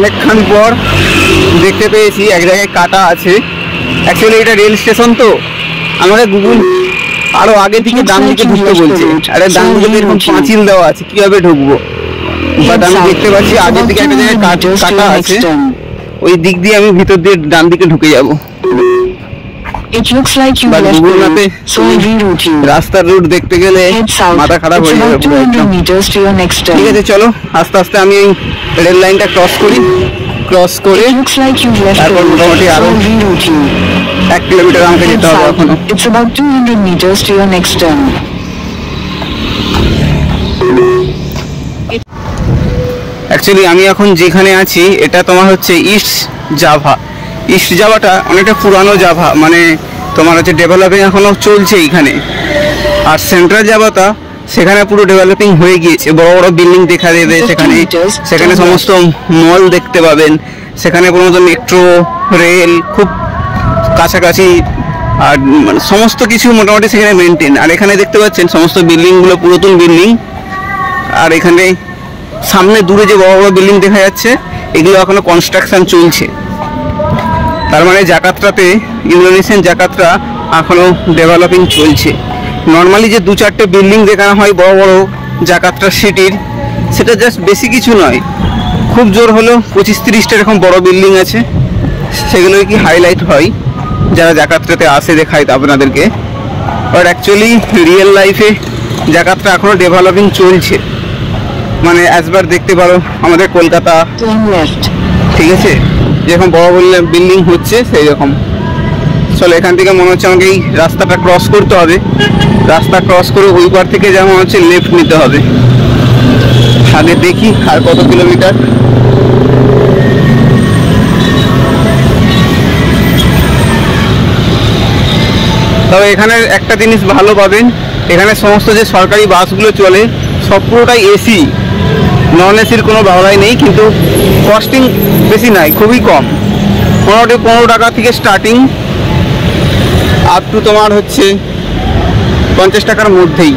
অনেকক্ষণ পর দেখতে পেয়েছি এক জায়গায় কাটা আছে। অ্যাকচুয়ালি এটা রেল স্টেশন, তো আমাকে গুগল আরো আগে থেকে ডান দিকে ঢুকতে বলছে। আরে ডান দিকে এরকম পাঁচিল দেওয়া আছে, কিভাবে ঢুকবো? বাট আমি দেখতে পাচ্ছি আগের দিকে একটা জায়গায় কাটা আছে, ওই দিক দিয়ে আমি ভিতর দিয়ে ডান দিকে ঢুকে যাবো। গুগল ম্যাপে রাস্তার রুট দেখতে গেলে মাথা খারাপ হয়ে যাবে পুরো একদম। ঠিক আছে, চলো আস্তে আস্তে আমি এই রেল লাইনটা ক্রস করে তারপর মোটামুটি আরো 1 কিলোমিটার আমাকে যেতে হবে এখনো। অ্যাকচুয়ালি আমি এখন যেখানে আছি এটা তোমার হচ্ছে ইস্ট জাভাটা অনেকটা পুরানো জাভা, মানে তোমার হচ্ছে ডেভেলপিং এখনো চলছে এইখানে। আর সেন্ট্রাল জাভাটা সেখানে পুরো ডেভেলপিং হয়ে গিয়েছে, বড় বড় বিল্ডিং দেখা দেবে সেখানে সমস্ত মল দেখতে পাবেন, সেখানে কোনো মেট্রো রেল খুব কাছাকাছি, আর সমস্ত কিছু মোটামুটি সেখানে মেনটেন। আর এখানে দেখতে পাচ্ছেন সমস্ত বিল্ডিংগুলো পুরাতন বিল্ডিং, আর এখানে সামনে দূরে যে বড় বড় বিল্ডিং দেখা যাচ্ছে এগুলো এখনো কনস্ট্রাকশন চলছে। তার মানে জাকার্তাতে, ইন্দোনেশিয়ান জাকার্তা এখনো ডেভেলপিং চলছে। নর্মালি যে 2-4টে বিল্ডিং দেখানো হয় বড় বড় জাকার্তা সিটির, সেটা জাস্ট বেশি কিছু নয়, খুব জোর হলো 25-30টা এরকম বড় বিল্ডিং আছে, সেগুলোই কি হাইলাইট হয় যারা জাকার্তাতে আসে দেখায় আপনাদেরকে। বাট অ্যাকচুয়ালি রিয়েল লাইফে জাকার্তা এখনো ডেভেলপিং চলছে, মানে অ্যাজবার দেখতে পারো আমাদের কলকাতা, ঠিক আছে, যেরকম বড় বিল্ডিং হচ্ছে সেই রকম। চলো এখান থেকে মনে হচ্ছে আমাকে এই রাস্তাটা ক্রস করতে হবে, রাস্তা ক্রস করে ওই পার থেকে যা মনে হচ্ছে লেফট নিতে হবে। আগে দেখি আর কত কিলোমিটার। তবে এখানে একটা জিনিস ভালো পাবেন, এখানে সমস্ত যে সরকারি বাসগুলো চলে সব পুরোটাই এসি, নন এসির কোনো ভাড়াই নেই, কিন্তু কস্টিং বেশি নাই, খুবই কম, মোটামুটি 15 টাকা থেকে স্টার্টিং আপ টু তোমার হচ্ছে 50 টাকার মধ্যেই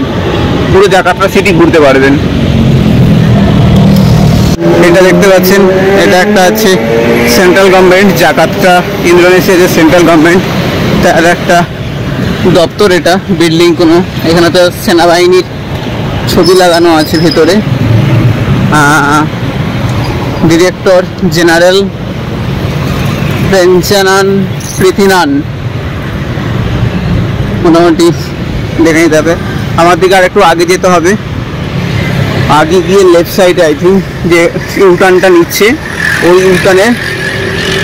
পুরো জাকার্তা সিটি ঘুরতে পারবেন। এটা দেখতে পাচ্ছেন, এটা একটা আছে সেন্ট্রাল গভর্নমেন্ট, জাকার্তা ইন্দোনেশিয়া যে সেন্ট্রাল গভর্নমেন্ট তার একটা দপ্তর, এটা বিল্ডিং কোনো, এখানে তো সেনাবাহিনীর ছবি লাগানো আছে ভেতরে। ডিরেক্টর জেনারেল পেনশনান পৃথিনান, মোটামুটি দেখে নিতে হবে। আমার দিকে আর একটু আগে যেতে হবে, আগে গিয়ে লেফট সাইডে আই থিঙ্ক যে ইউটার্নটা নিচ্ছে, ওই ইউটার্নে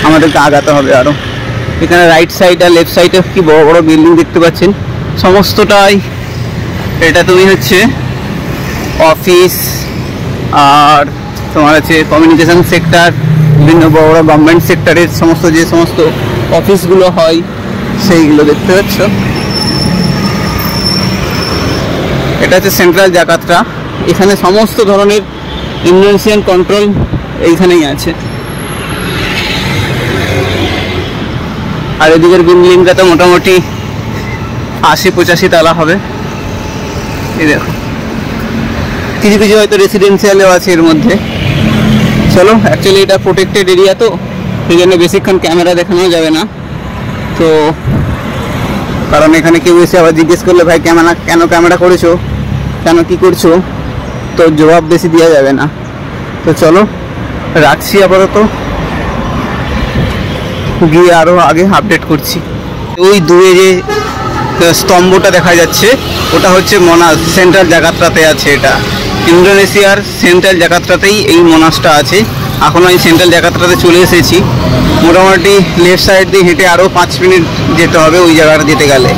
আমাদেরকে আগাতে হবে আরও। এখানে রাইট সাইড আর লেফট সাইডে কি বড় বড় বিল্ডিং দেখতে পাচ্ছেন, সমস্তটাই এটা তুমি হচ্ছে অফিস, আর তোমার আছে কমিউনিকেশন সেক্টর, বিভিন্ন বড় বড় গভর্নমেন্ট সেক্টরের যে সমস্ত অফিসগুলো হয় সেইগুলো দেখতে পাচ্ছ। এটা হচ্ছে সেন্ট্রাল জাকার্তা, এখানে সমস্ত ধরনের ইন্দোনেশিয়ান কন্ট্রোল এইখানেই আছে। আর এদিকের বিল্ডিংটা তো মোটামুটি 80-85 তালা হবে। এই দেখো কিছু কিছু হয়তো রেসিডেন্সিয়ালও আছে এর মধ্যে। চলো, অ্যাকচুয়ালি এটা প্রোটেক্টেড এরিয়া, তো সেই জন্য বেশিক্ষণ ক্যামেরা দেখানো যাবে না, তো কারণ এখানে কেউ এসে আবার জিজ্ঞেস করলে ভাই কেন ক্যামেরা করেছো, কেন কি করছো, তো জবাব বেশি দেওয়া যাবে না। তো চলো রাখছি, আপাতত গিয়ে আরও আগে আপডেট করছি। ওই দূরে যে স্তম্ভটা দেখা যাচ্ছে ওটা হচ্ছে মনাস, সেন্ট্রাল জাকার্তাতে আছে, এটা ইন্দোনেশিয়ার সেন্ট্রাল জাকার্তাতেই এই মনাসটা আছে। এখন আমি সেন্ট্রাল জাকার্তাতে চলে এসেছি, মোটামুটি লেফট সাইড দিয়ে হেঁটে আরও 5 মিনিট যেতে হবে ওই জায়গাটা যেতে গেলে।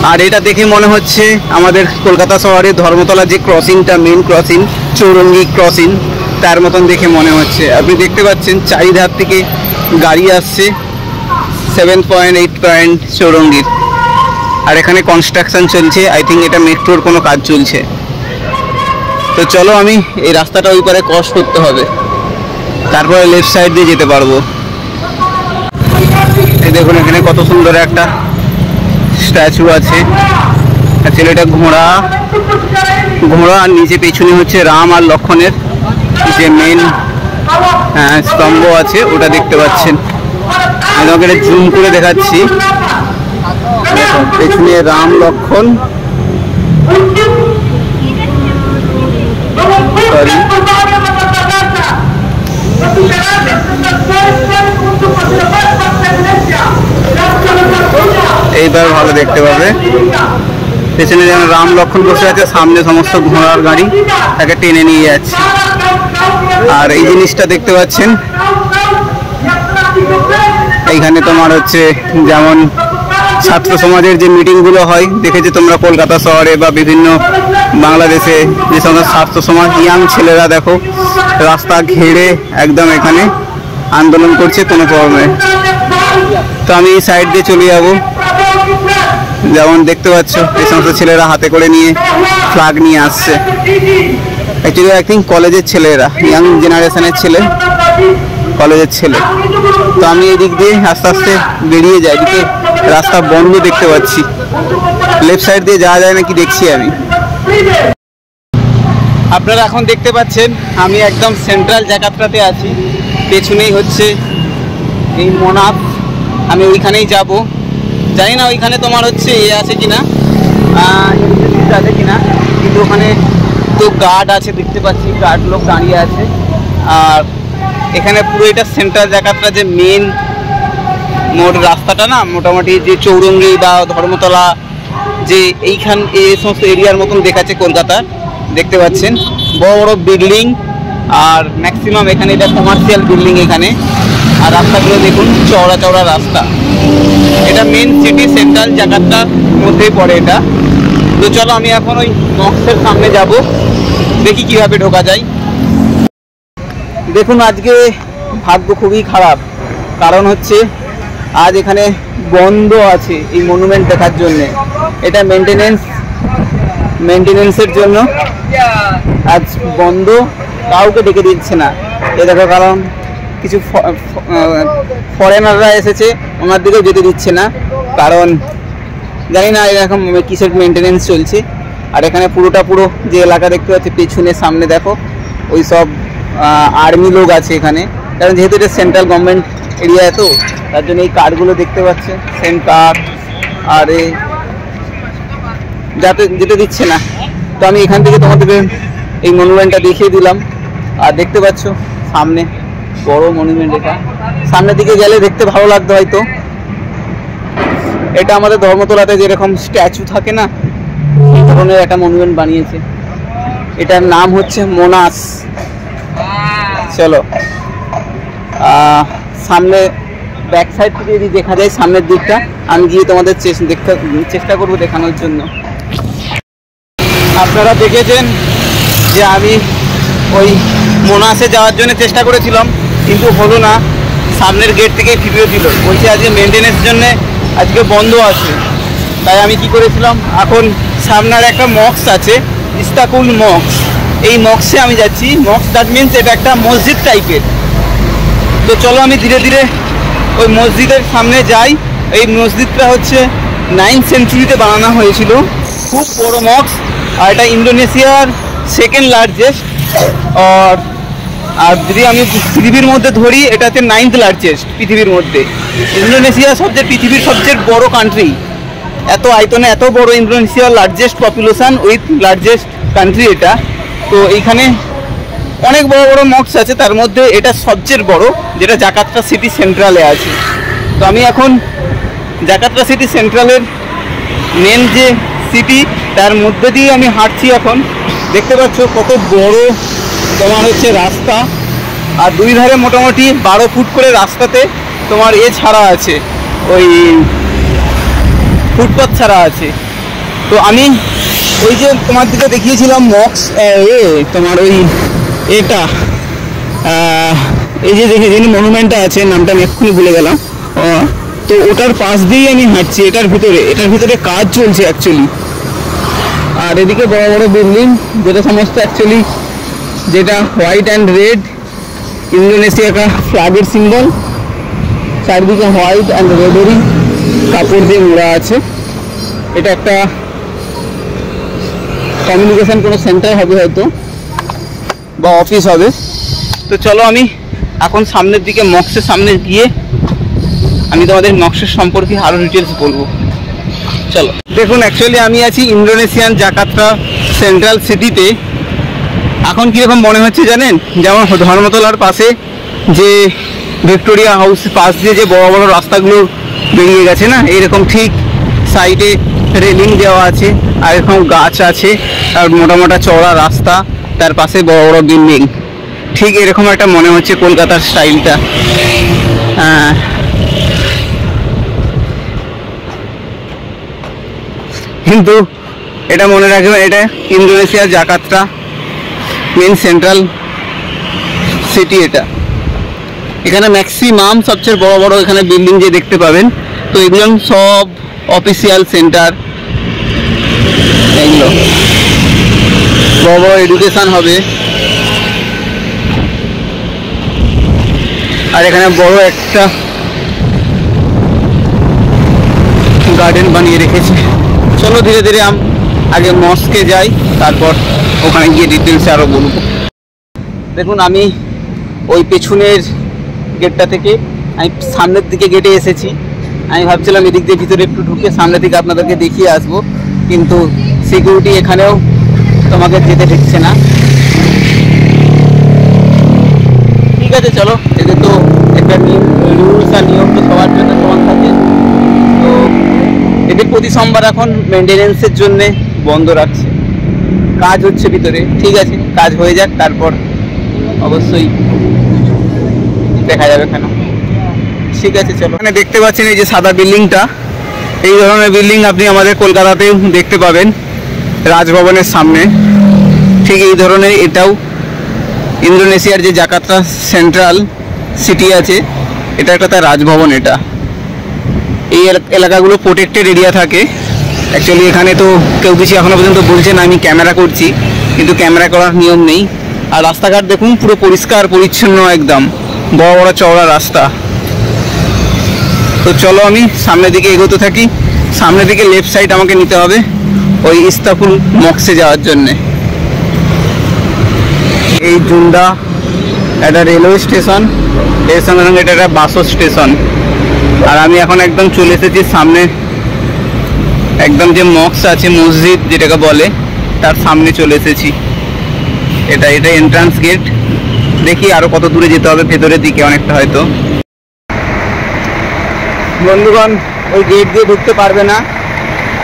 আর এটা দেখে মনে হচ্ছে আমাদের কলকাতা শহরে ধর্মতলা যে ক্রসিংটা, মেন ক্রসিং চৌরঙ্গি ক্রসিং, তার মতন দেখে মনে হচ্ছে। আপনি দেখতে পাচ্ছেন চারিধার থেকে গাড়ি আসছে 7 পয়েন্ট 8 পয়েন্ট চৌরঙ্গির, আর এখানে কনস্ট্রাকশন চলছে, আই থিঙ্ক এটা মেট্রোর কোনো কাজ চলছে। তো চলো আমি এই রাস্তাটা ওই পারে ক্রস করতে হবে, তারপরে লেফট সাইড দিয়ে যেতে পারবো। এই দেখুন এখানে কত সুন্দর একটা স্ট্যাচু আছে, অ্যাকচুয়ালি এটা ঘোড়া, আর নিচে পেছনে হচ্ছে রাম আর লক্ষণের যে মেন হ্যাঁ স্তম্ভ আছে, ওটা দেখতে পাচ্ছেন। আমি তোমাকে এটা জুম করে দেখাচ্ছি। পেছনে রাম লক্ষণ, সরি এইবার ভালো দেখতে পাবে। পেছনে যেন রাম লক্ষণ বসে আছে, সামনে সমস্ত ঘোড়ার গাড়ি তাকে টেনে নিয়ে যাচ্ছে। আর এই জিনিসটা দেখতে পাচ্ছেন, এইখানে তোমার হচ্ছে যেমন ছাত্র সমাজের যে মিটিংগুলো হয়, দেখেছো তোমরা কলকাতা শহরে বা বিভিন্ন বাংলাদেশে যে সমস্ত ছাত্র সমাজ ইয়াং ছেলেরা দেখো রাস্তা ঘেরে একদম এখানে আন্দোলন করছে কোনো প্রবলেমে। তো আমি এই সাইড দিয়ে চলে যাবো। যেমন দেখতে পাচ্ছ এই সমস্ত ছেলেরা হাতে করে নিয়ে ফ্ল্যাগ নিয়ে আসছে। অ্যাকচুয়ালি আই থিঙ্ক কলেজের ছেলেরা, ইয়াং জেনারেশনের ছেলে, কলেজের ছেলে। তো আমি এই দিক দিয়ে আস্তে আস্তে বেরিয়ে যাই। এদিকে রাস্তা বন্ধ দেখতে পাচ্ছি, লেফট সাইড দিয়ে যাওয়া যায় নাকি দেখছি আমি। আপনারা এখন দেখতে পাচ্ছেন আমি একদম সেন্ট্রাল জায়গাটাতে আছি। পেছনেই হচ্ছে এই মোনাফ, আমি ওইখানেই যাব। জানি না ওইখানে তোমার হচ্ছে আছে কিনা, আছে কিনা, কিন্তু ওখানে তো গার্ড আছে দেখতে পাচ্ছি, গার্ড লোক দাঁড়িয়ে আছে। আর এখানে পুরো এটা সেন্ট্রাল জায়গাটা যে মেন মোট রাস্তাটা না, মোটামুটি যে চৌরঙ্গি বা ধর্মতলা যে এইখান এই সমস্ত এরিয়ার মতন দেখাচ্ছে কলকাতার, দেখতে পাচ্ছেন বড় বড় বিল্ডিং। আর ম্যাক্সিমাম এখানে এটা কমার্শিয়াল বিল্ডিং এখানে। আর রাস্তাগুলো দেখুন, চওড়া চওড়া রাস্তা। এটা মেন সিটি সেন্ট্রাল জায়গাটার মধ্যেই পড়ে এটা। তো চলো আমি এখন ওই মক্সের সামনে যাব, দেখি কিভাবে ঢোকা যায়। দেখুন আজকে ভাগ্য খুবই খারাপ, কারণ হচ্ছে আজ এখানে বন্ধ আছে এই মনুমেন্ট দেখার জন্য। এটা মেনটেনেন্সের জন্য আজ বন্ধ, কাউকে ডেকে দিচ্ছে না। এ দেখো, কারণ কিছু ফরেনাররা এসেছে, ওনার দিকেও যেতে দিচ্ছে না, কারণ জানি না এরকম কিসের মেনটেনেন্স চলছে। আর এখানে পুরো যে এলাকা দেখতে পাচ্ছি পেছনে সামনে দেখো, ওই সব আর্মি লোক আছে এখানে, কারণ যেহেতু এটা সেন্ট্রাল গভর্নমেন্ট এরিয়া, তো তার জন্য এই কার্ডগুলো দেখতে পাচ্ছে, সেন্টার আর যাতে যেতে দিচ্ছে না। তো আমি এখান থেকে তোমাদের এই মনুমেন্টটা দেখিয়ে দিলাম। আর দেখতে পাচ্ছ সামনে বড় মনুমেন্ট, এটা সামনের দিকে গেলে দেখতে ভালো লাগতো হয়তো। এটা আমাদের ধর্মতলাতে যেরকম স্ট্যাচু থাকে না, এই ধরনের একটা মনুমেন্ট বানিয়েছে। এটার নাম হচ্ছে মোনাস। চলো সামনে ব্যাক সাইড থেকে যদি দেখা যায় সামনের দিকটা, আমি গিয়ে তোমাদের চেষ্টা করবো দেখানোর জন্য। আপনারা দেখেছেন যে আমি ওই মোনাসে যাওয়ার জন্য চেষ্টা করেছিলাম, কিন্তু হলো না। সামনের গেট থেকে ভিডিও দিল, বলছে আজকে মেনটেনেন্সের জন্য আজকে বন্ধ আছে। তাই আমি কি করেছিলাম, এখন সামনের একটা মক্স আছে, ইস্তাকুল মক্স, এই মক্সে আমি যাচ্ছি। মক্স দ্যাট মিনস এটা একটা মসজিদ টাইপের। তো চলো আমি ধীরে ধীরে ওই মসজিদের সামনে যাই। এই মসজিদটা হচ্ছে 9th সেঞ্চুরিতে বানানো হয়েছিল, খুব বড় মক্স। আর এটা ইন্দোনেশিয়ার সেকেন্ড লার্জেস্ট। আর যদি আমি পৃথিবীর মধ্যে ধরি, এটা হচ্ছে 9th লার্জেস্ট পৃথিবীর মধ্যে। ইন্দোনেশিয়া পৃথিবীর সবচেয়ে বড় কান্ট্রি, এত আয়তনে এত বড়। ইন্দোনেশিয়ার largest population with largest country এটা। তো এইখানে অনেক বড় বড় মক্স আছে, তার মধ্যে এটা সবচেয়ে বড়, যেটা জাকার্তা সিটি সেন্ট্রালে আছে। তো আমি এখন জাকার্তা সিটি সেন্ট্রালের মেন যে সিটি, তার মধ্যে দিয়ে আমি হাঁটছি এখন। দেখতে পাচ্ছ কত বড় তোমার হচ্ছে রাস্তা। আর দুই ধারে মোটামুটি 12 ফুট করে রাস্তাতে তোমার ছাড়া আছে, ওই ফুটপাথ ছাড়া আছে। তো আমি ওই যে তোমার দিকে দেখিয়েছিলাম মক্স, তোমার ওই এটা এই যে যিনি মনুমেন্টটা আছে, নামটা আমি এক্ষুনি ভুলে গেলাম। তো ওটার পাশ দিয়েই আমি হাঁটছি। এটার ভিতরে কাজ চলছে অ্যাকচুয়ালি। আর এদিকে বড় বড় বিল্ডিং, যেটা সমস্ত অ্যাকচুয়ালি যেটা হোয়াইট অ্যান্ড রেড ইন্দোনেশিয়া ফ্ল্যাগের সিম্বল। চারিদিকে হোয়াইট অ্যান্ড রেডেরই কাপড় দিয়ে মোড়া আছে। এটা একটা কমিউনিকেশন কোনো সেন্টার হবে হয়তো, বা অফিস হবে। তো চলো আমি এখন সামনের দিকে মক্সের সামনে গিয়ে আমি তোমাদের মক্সের সম্পর্কে আরো ডিটেলস বলবো। চলো দেখুন, অ্যাকচুয়ালি আমি আছি ইন্দোনেশিয়ান জাকার্তা সেন্ট্রাল সিটিতে। এখন কীরকম মনে হচ্ছে জানেন, যেমন ধর্মতলার পাশে যে ভিক্টোরিয়া হাউস পাশ দিয়ে যে বড় বড় রাস্তাগুলো বেরিয়ে গেছে না, এইরকম ঠিক সাইডে রেলিং দেওয়া আছে, আর এরকম গাছ আছে, আর মোটা মোটা চওড়া রাস্তা, তার পাশে বড় বড় বিল্ডিং। ঠিক এরকম একটা মনে হচ্ছে কলকাতার স্টাইলটা। কিন্তু এটা মনে রাখবেন, এটা ইন্দোনেশিয়ার জাকার্তা মেন সেন্ট্রাল সিটি। এটা এখানে ম্যাক্সিমাম সবচেয়ে বড় বড় এখানে বিল্ডিং যে দেখতে পাবেন, তো এগুলো সব অফিসিয়াল সেন্টার, এগুলো বড় বড় এডুকেশন হবে। আর এখানে বড় একটা গার্ডেন বানিয়ে রেখেছে। চলো ধীরে ধীরে আগে মস্কে যাই, তারপর ওখানে গিয়ে ডিটেলসে আরও বলবো। দেখুন, আমি ওই পেছনের গেটটা থেকে আমি সামনের দিকে গেটে এসেছি। আমি ভাবছিলাম এদিক দিয়ে ভিতরে একটু ঢুকে সামনে থেকে আপনাদেরকে দেখিয়ে আসবো, কিন্তু সিকিউরিটি এখানেও তোমাকে যেতে দিচ্ছে না। ঠিক আছে, চলো, এদের তো একটা রুলস আর নিয়ম তো সবার জন্য সমান থাকে। তো এদের প্রতি সোমবার এখন মেনটেনেন্সের জন্য বন্ধ রাখছে, কাজ হচ্ছে ভিতরে। ঠিক আছে, কাজ হয়ে যাক, তারপর অবশ্যই দেখা যাবে কেন। ঠিক আছে, চলো। এখানে দেখতে পাচ্ছেন এই যে সাদা বিল্ডিংটা, এই ধরনের বিল্ডিং আপনি আমাদের কলকাতাতেও দেখতে পাবেন, রাজভবনের সামনে। ঠিক এই ধরনের এটাও ইন্দোনেশিয়ার যে জাকার্তা সেন্ট্রাল সিটি আছে, এটা একটা তার রাজভবন। এটা এই এলাকাগুলো প্রোটেক্টেড এরিয়া থাকে। অ্যাকচুয়ালি এখানে তো কেউ কিছু এখনো পর্যন্ত বলছে না আমি ক্যামেরা করছি, কিন্তু ক্যামেরা করার নিয়ম নেই। আর রাস্তাঘাট দেখুন পুরো পরিষ্কার পরিচ্ছন্ন, একদম বড় বড় চওড়া রাস্তা। তো চলো আমি সামনের দিকে এগোতে থাকি। সামনের দিকে লেফট সাইড আমাকে নিতে হবে ওই ইস্তানবুল মক্সে যাওয়ার জন্যে। এই জুন্ডা একটা রেলওয়ে স্টেশন, এর সঙ্গে সঙ্গে এটা একটা বাসও স্টেশন। আর আমি এখন একদম চলে এসেছি সামনে, একদম যে মক্স আছে মসজিদ যেটাকে বলে, তার সামনে চলে এসেছি। এটা এন্ট্রান্স গেট। দেখি আরো কত দূরে যেতে হবে, ভেতরের দিকে অনেকটা হয়তো। বন্ধুগণ, ওই গেট দিয়ে ঢুকতে পারবে না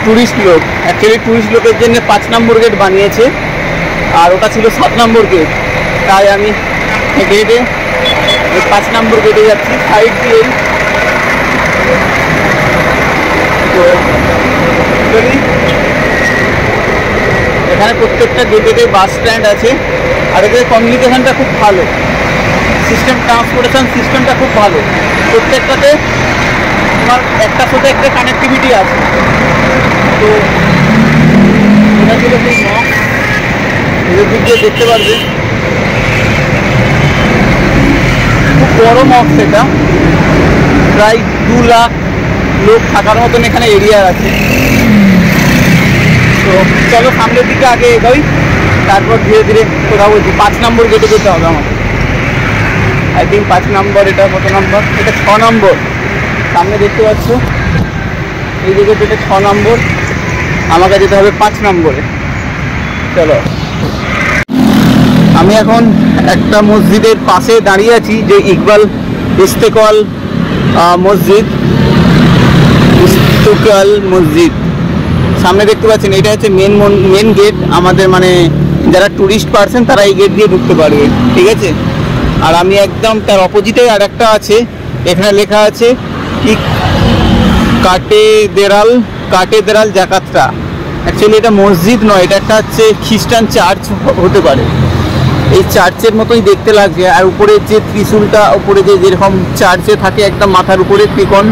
টুরিস্ট লোক। অ্যাকচুয়ালি টুরিস্ট লোকের জন্য 5 নম্বর গেট বানিয়েছে, আর ওটা ছিল 7 নম্বর গেট। তাই আমি গেটে 5 নম্বর গেটে যাচ্ছি সাইড দিয়েই। তো এখানে প্রত্যেকটা গেটে বাস স্ট্যান্ড আছে, আর এদের কমিউনিকেশনটা খুব ভালো, সিস্টেম ট্রান্সপোর্টেশন সিস্টেমটা খুব ভালো। প্রত্যেকটাতে তোমার একটার সাথে একটা কানেক্টিভিটি আছে। তো এটা ছিল সেই মক্স, এদের দিক দিয়ে দেখতে পারবে খুব বড় মক্স। এটা প্রায় 2 লাখ লোক থাকার মতন এখানে এরিয়া আছে। তো চলো সামনের দিকে আগে এগোই, তারপর ধীরে ধীরে কোথাও বলছি 5 নম্বর গেটে যেতে হবে আমাকে। আই থিঙ্ক 5 নম্বর, এটা কত নম্বর, এটা 6 নম্বর। সামনে দেখতে পাচ্ছ এই দিকে, এটা 6 নম্বর, আমাকে যেতে হবে 5 নম্বরে। চলো, আমি এখন একটা মসজিদের পাশে দাঁড়িয়ে আছি, যে ইকবাল ইস্তেকল মসজিদ, ইস্তেকল মসজিদ সামনে দেখতে পাচ্ছেন। এটা হচ্ছে মেন গেট আমাদের, মানে যারা ট্যুরিস্ট পারসন তারা এই গেট দিয়ে ঢুকতে পারবে। ঠিক আছে, আর আমি একদম তার অপোজিটে আর একটা আছে, এখানে লেখা আছে কাটেদরাল জাকার্তা। অ্যাকচুয়ালি এটা মসজিদ নয়, এটা একটা হচ্ছে খ্রিস্টান চার্চ হতে পারে। এই চার্চের মতোই দেখতে লাগছে, আর উপরে যে ত্রিশূলটা উপরে যেরকম চার্চে থাকে একদম মাথার উপরে ত্রিকোণ,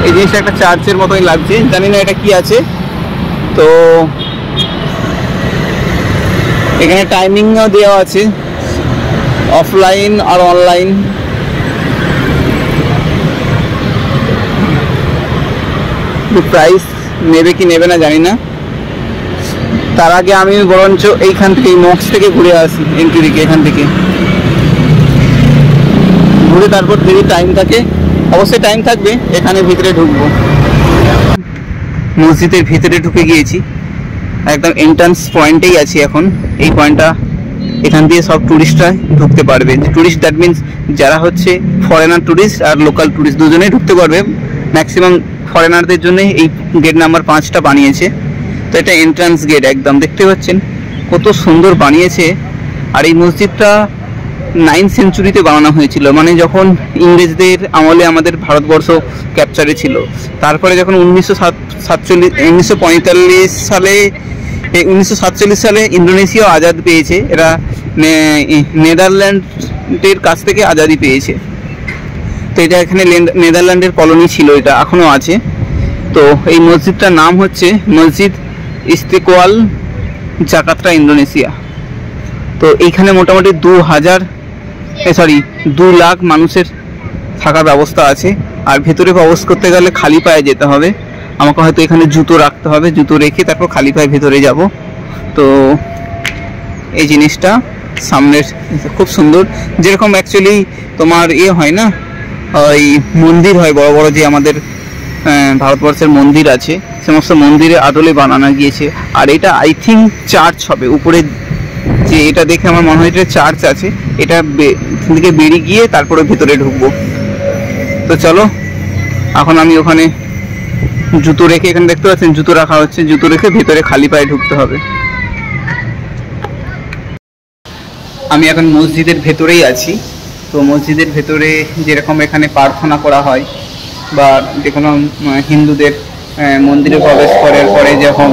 এই জিনিসটা একটা চার্চের মতোই লাগছে। জানি না এটা কি আছে। তো এখানে টাইমিংও দেওয়া আছে, অফলাইন আর অনলাইন। প্রাইস নেবে কি নেবে না জানি না। তার আগে আমি বরঞ্চ এইখান থেকে মক্স থেকে ঘুরে আসি, এন্ট্রি দিকে এখান থেকে ঘুরে তারপর যদি টাইম থাকে, অবশ্যই টাইম থাকবে, এখানে ভিতরে ঢুকবো। মসজিদের ভিতরে ঢুকে গিয়েছি, একদম এন্ট্রান্স পয়েন্টেই আছি এখন। এই পয়েন্টটা, এখান দিয়ে সব ট্যুরিস্টরা ঢুকতে পারবে। ট্যুরিস্ট দ্যাট মিনস যারা হচ্ছে ফরেনার ট্যুরিস্ট আর লোকাল ট্যুরিস্ট দুজনেই ঢুকতে পারবে। ম্যাক্সিমাম ফরেনারদের জন্য এই গেট নাম্বার 5টা বানিয়েছে। তো এটা এন্ট্রান্স গেট, একদম দেখতে পাচ্ছেন কত সুন্দর বানিয়েছে। আর এই মসজিদটা 9th সেঞ্চুরিতে বানানো হয়েছিল, মানে যখন ইংরেজদের আমলে আমাদের ভারতবর্ষ ক্যাপচারে ছিল। তারপরে যখন 1947 সালে 1947 সালে ইন্দোনেশিয়া আজাদ পেয়েছে, এরা নেদারল্যান্ডের কাছ থেকে আজাদি পেয়েছে। তো এটা এখানে নেদারল্যান্ডের কলোনি ছিল, এটা এখনও আছে। তো এই মসজিদটার নাম হচ্ছে মসজিদ ইস্তেকোয়াল, জাকার্তা, ইন্দোনেশিয়া। তো এইখানে মোটামুটি 2 লাখ মানুষের থাকার ব্যবস্থা আছে। আর ভেতরে প্রবেশ করতে গেলে খালি পায়ে যেতে হবে, আমাকে হয়তো এখানে জুতো রাখতে হবে, জুতো রেখে তারপর খালি পায়ে ভেতরে যাব। তো এই জিনিসটা সামনের খুব সুন্দর, যেরকম অ্যাকচুয়ালি তোমার হয় না, ওই মন্দির হয় বড় বড়, যে আমাদের ভারতবর্ষের মন্দির আছে, সমস্ত মন্দিরের আদলে বানানো গিয়েছে। আর এটা আই থিঙ্ক চার্চ হবে উপরে, যে এটা দেখে আমার মনে হয় এটা চার্চ আছে। এটা থেকে বেরিয়ে গিয়ে তারপরে ভেতরে ঢুকবো। তো চলো, এখন আমি ওখানে জুতো রেখে, এখানে দেখতে পাচ্ছেন জুতো রাখা হচ্ছে, জুতো রেখে ভেতরে খালি পায়ে ঢুকতে হবে। আমি এখন মসজিদের ভেতরেই আছি। তো মসজিদের ভেতরে যেরকম এখানে প্রার্থনা করা হয়, বা যে কোনো হিন্দুদের মন্দিরে প্রবেশ করার পরে যখন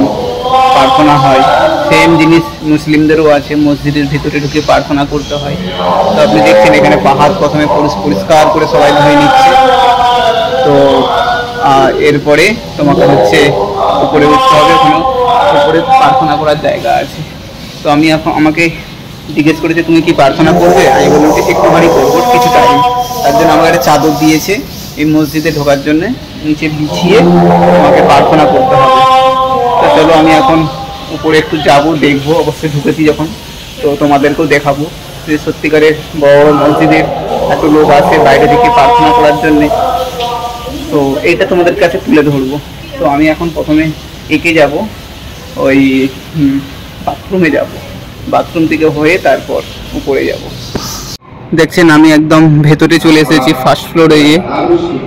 প্রার্থনা হয়, সেম জিনিস মুসলিমদেরও আছে, মসজিদের ভিতরে ঢুকে প্রার্থনা করতে হয়। তো আপনি দেখছেন এখানে পাহাড় প্রথমে পরিষ্কার করে সবাই ধুয়ে নিচ্ছে। তো এরপরে তোমাকে হচ্ছে উপরে উঠতে হবে, ওখানে উপরে প্রার্থনা করার জায়গা আছে। তো আমি এখন, আমাকে জিজ্ঞেস করেছে তুমি কি প্রার্থনা করবে, আমি বললাম যে একটুখানি করবো, কিছু টাইম। তার জন্য আমাকে একটা চাদর দিয়েছে এই মসজিদে ঢোকার জন্য, নিচে বিছিয়ে আমাকে প্রার্থনা করতে হবে। তো চলো আমি এখন উপরে একটু যাবো, দেখবো, অবশ্যই ঢুকেছি যখন তো তোমাদেরকেও দেখাবো যে সত্যিকারের বড় মসজিদের এত লোক আসে বাইরে থেকে প্রার্থনা করার জন্যে। তো এইটা তোমাদের কাছে তুলে ধরবো। তো আমি এখন প্রথমে এঁকে যাব, ওই বাথরুমে যাব, বাথরুম থেকে হয়ে তারপর উপরে যাব। দেখছেন আমি একদম ভেতরে চলে এসেছি, ফার্স্ট ফ্লোরে।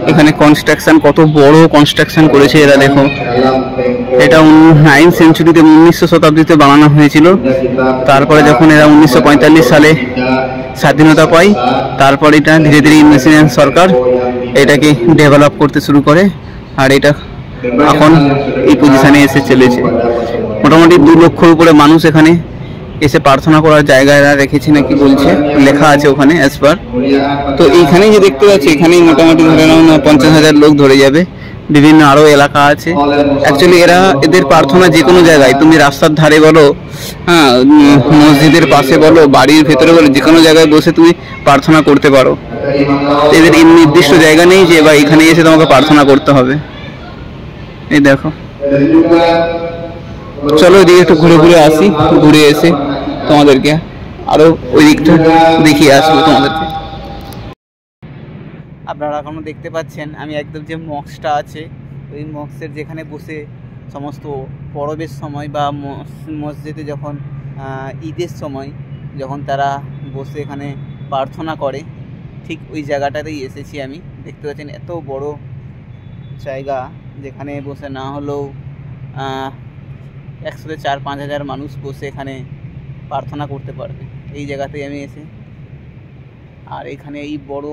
এখানে কনস্ট্রাকশন, কত বড় কনস্ট্রাকশন করেছে এরা, দেখো। এটা 9th সেঞ্চুরিতে, 1900 শতাব্দীতে বানানো হয়েছিল। তারপরে যখন এরা 1945 সালে স্বাধীনতা পায়, তারপর এটা ধীরে ধীরে ইন্দোনেশিয়ান সরকার এটাকে ডেভেলপ করতে শুরু করে। আর এটা এখন এই পজিশনে এসে চলেছে। মোটামুটি 2 লক্ষর উপরে মানুষ এখানে এসে প্রার্থনা করার জায়গা এরা রেখেছে নাকি বলছে, লেখা আছে ওখানে অ্যাজ পার। তো এইখানেই যে দেখতে পাচ্ছি, এখানেই মোটামুটি ধরে নাও 50,000 লোক ধরে যাবে। বিভিন্ন আরও এলাকা আছে। অ্যাকচুয়ালি এদের প্রার্থনা যে কোনো জায়গায়, তুমি রাস্তার ধারে বলো, হ্যাঁ, মসজিদের পাশে বলো, বাড়ির ভেতরে বলো, যে কোনো জায়গায় বসে তুমি প্রার্থনা করতে পারো। এদের নির্দিষ্ট জায়গা নেই যে বা এখানে এসে তোমাকে প্রার্থনা করতে হবে। এই দেখো, চলো এদিকে একটু ঘুরে ঘুরে আসি, ঘুরে এসে তোমাদেরকে আরো ওই দিকটা দেখিয়ে আসবো তোমাদেরকে। আপনারা এখনো দেখতে পাচ্ছেন আমি একদম যে মক্সটা আছে, ওই মক্সের যেখানে বসে সমস্ত পরবের সময় বা মসজিদে যখন ঈদের সময় যখন তারা বসে এখানে প্রার্থনা করে, ঠিক ওই জায়গাটাতেই এসেছি আমি। দেখতে পাচ্ছেন এত বড় জায়গা, যেখানে বসে না হলেও 100-4-5 হাজার মানুষ বসে এখানে প্রার্থনা করতে পারবে। এই জায়গাতেই আমি এসে, আর এখানে এই বড়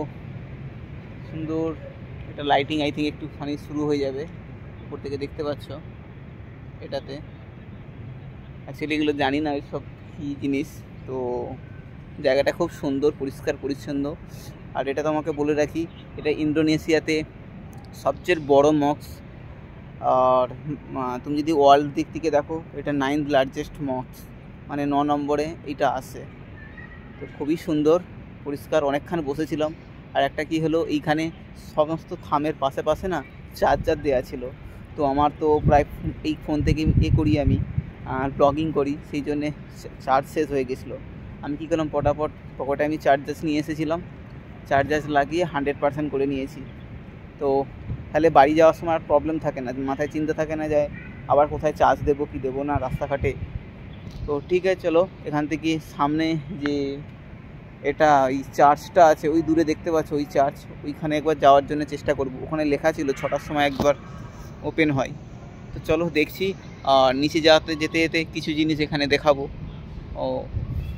সুন্দর এটা লাইটিং আই থিঙ্ক একটুখানি শুরু হয়ে যাবে, উপর থেকে দেখতে পাচ্ছ এটাতে। অ্যাকচুয়ালি এগুলো জানি না সব কী জিনিস। তো জায়গাটা খুব সুন্দর, পরিষ্কার পরিচ্ছন্ন। আর এটা তোমাকে বলে রাখি, এটা ইন্দোনেশিয়াতে সবচেয়ে বড় মক্স। আর তুমি যদি ওয়ার্ল্ড দিক থেকে দেখো, এটা 9th লার্জেস্ট মক্স, মানে 9 নম্বরে এটা আসে। তো খুবই সুন্দর, পরিষ্কার, অনেকক্ষণ বসেছিলাম। আর একটা কি হলো, এইখানে সমস্ত থামের পাশে পাশে না চার্জার দেওয়া ছিল। তো আমার তো প্রায় এই ফোন থেকে করি আমি, আর ব্লগিং করি, সেই জন্যে চার্জ শেষ হয়ে গেছিলো। আমি কী করলাম, পটাপট পকেটে আমি চার্জার নিয়ে এসেছিলাম, চার্জার লাগিয়ে 100% করে নিয়েছি। তো তাহলে বাড়ি যাওয়ার সময় আর প্রবলেম থাকে না, মাথায় চিন্তা থাকে না যে আবার কোথায় চার্জ দেবো কি দেবো না রাস্তাঘাটে। তো ঠিক আছে, চলো এখান থেকে সামনে যে এটা ওই চার্চটা আছে ওই দূরে দেখতে পাচ্ছ, ওই চার্চ, ওইখানে একবার যাওয়ার জন্য চেষ্টা করব। ওখানে লেখা ছিল 6টার সময় একবার ওপেন হয়। তো চলো দেখছি। আর নিচে যেতে যেতে কিছু জিনিস এখানে দেখাবো। ও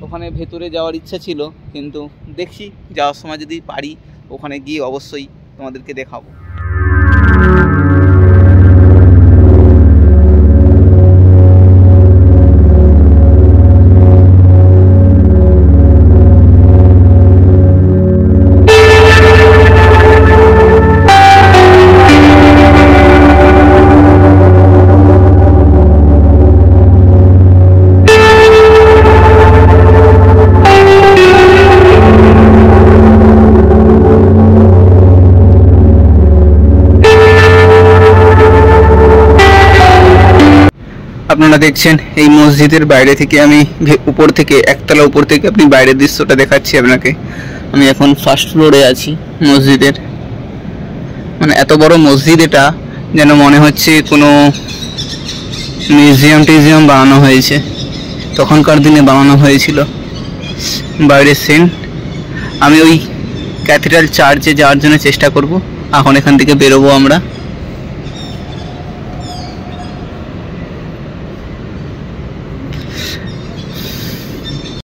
ওখানে ভেতরে যাওয়ার ইচ্ছা ছিল, কিন্তু দেখছি যাওয়ার সময় যদি পারি ওখানে গিয়ে অবশ্যই তোমাদেরকে দেখাবো। আপনারা দেখছেন এই মসজিদের বাইরে থেকে, আমি উপর থেকে একতলা উপর থেকে আপনি বাইরের দৃশ্যটা দেখাচ্ছি আপনাকে। আমি এখন ফার্স্ট ফ্লোরে আছি মসজিদের। মানে এত বড় মসজিদ, এটা যেন মনে হচ্ছে কোনো মিউজিয়াম বানানো হয়েছে, তখনকার দিনে বানানো হয়েছিল। বাইরের সিন। আমি ওই ক্যাথিড্রাল চার্চে যাওয়ার জন্য চেষ্টা করব। এখন এখান থেকে বেরোবো আমরা।